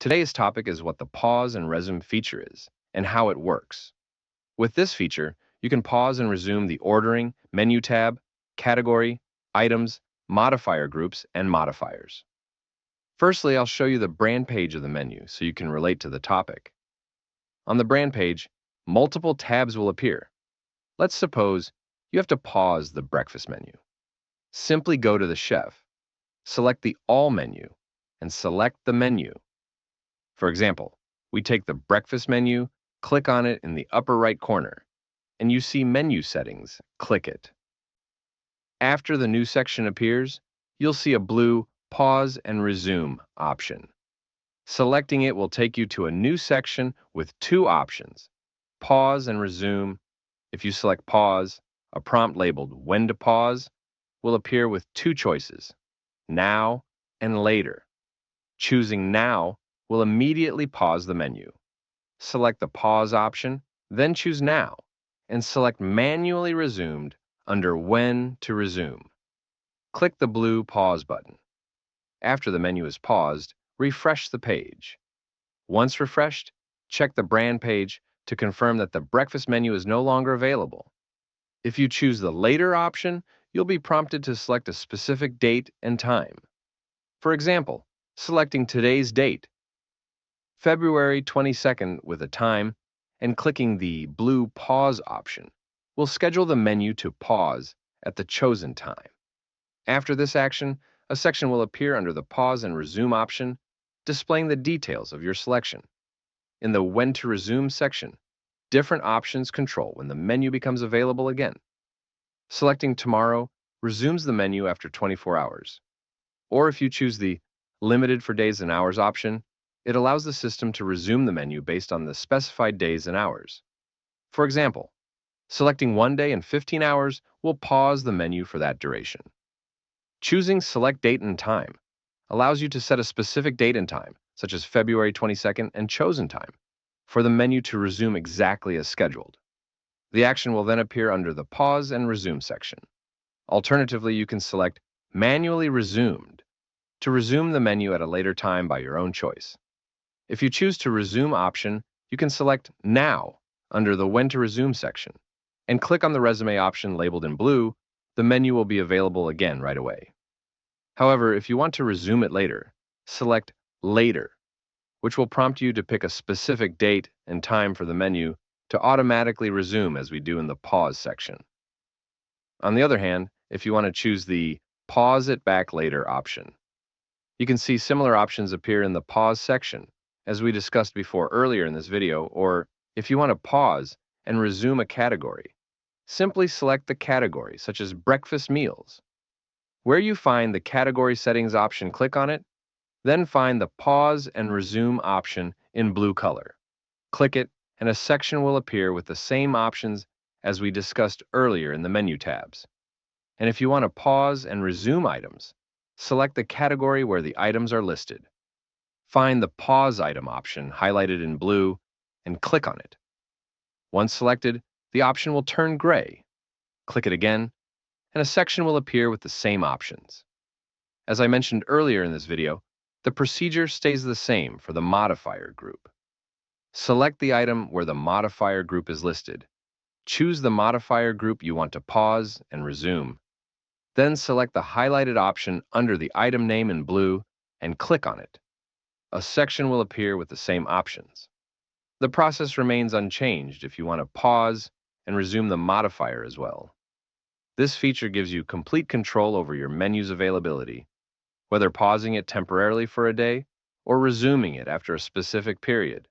Today's topic is what the pause and resume feature is and how it works. With this feature, you can pause and resume the ordering, menu tab, category, items, modifier groups, and modifiers. Firstly, I'll show you the brand page of the menu so you can relate to the topic. On the brand page, multiple tabs will appear. Let's suppose you have to pause the breakfast menu. Simply go to the chef, select the All menu, and select the menu. For example, we take the breakfast menu, click on it in the upper right corner, and you see menu settings. Click it. After the new section appears, you'll see a blue Pause and Resume option. Selecting it will take you to a new section with two options, Pause and Resume. If you select Pause, a prompt labeled When to Pause will appear with two choices, Now and Later. Choosing Now will immediately pause the menu. Select the Pause option, then choose Now, and select Manually Resumed under When to Resume. Click the blue Pause button. After the menu is paused, refresh the page. Once refreshed, check the brand page to confirm that the breakfast menu is no longer available. If you choose the Later option, you'll be prompted to select a specific date and time. For example, selecting today's date, February 22nd with a time, and clicking the blue Pause option will schedule the menu to pause at the chosen time. After this action, a section will appear under the Pause and Resume option, displaying the details of your selection. In the When to Resume section, different options control when the menu becomes available again. Selecting Tomorrow resumes the menu after 24 hours. Or if you choose the Limited for Days and Hours option, it allows the system to resume the menu based on the specified days and hours. For example, selecting 1 day and 15 hours will pause the menu for that duration. Choosing Select Date and Time allows you to set a specific date and time, such as February 22nd and chosen time, for the menu to resume exactly as scheduled. The action will then appear under the Pause and Resume section. Alternatively, you can select Manually Resumed to resume the menu at a later time by your own choice. If you choose to resume option, you can select Now under the When to Resume section and click on the resume option labeled in blue. The menu will be available again right away. However, if you want to resume it later, select Later, which will prompt you to pick a specific date and time for the menu to automatically resume as we do in the Pause section. On the other hand, if you want to choose the Pause it back later option, you can see similar options appear in the Pause section, as we discussed before earlier in this video, or if you want to pause and resume a category, simply select the category, such as breakfast meals. Where you find the category settings option, click on it, then find the Pause and Resume option in blue color. Click it, and a section will appear with the same options as we discussed earlier in the menu tabs. And if you want to pause and resume items, select the category where the items are listed. Find the Pause Item option highlighted in blue and click on it. Once selected, the option will turn gray. Click it again, and a section will appear with the same options. As I mentioned earlier in this video, the procedure stays the same for the modifier group. Select the item where the modifier group is listed. Choose the modifier group you want to pause and resume. Then select the highlighted option under the item name in blue and click on it. A section will appear with the same options. The process remains unchanged if you want to pause and resume the modifier as well. This feature gives you complete control over your menu's availability, whether pausing it temporarily for a day or resuming it after a specific period.